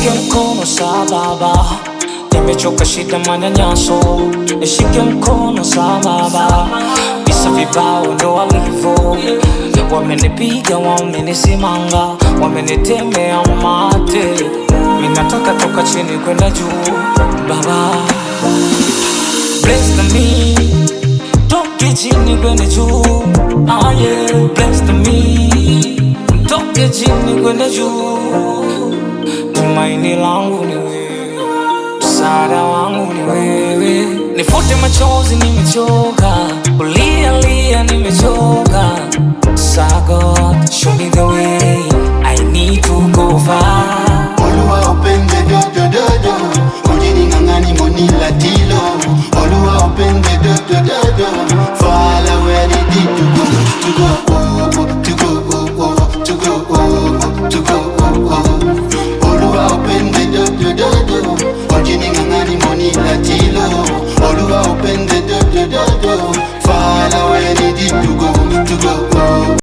nishike mkono sa baba, nimechoka shida manyanyaso, nishike mkono sa baba, visa vibao ndo walivyo, wamenipiga wamenisimanga, wamenitemea mate, minataka toka chini kwenda juu baba. Bless me, toke chini kwenda juu, ah yeah. Bless me, toke chini kwenda juu, tumaini langu ni wewe, msaada wangu ni wewe. Nifute machozi nimechoka, kulia lia nimechoka. So God, show me the way, I need to go far.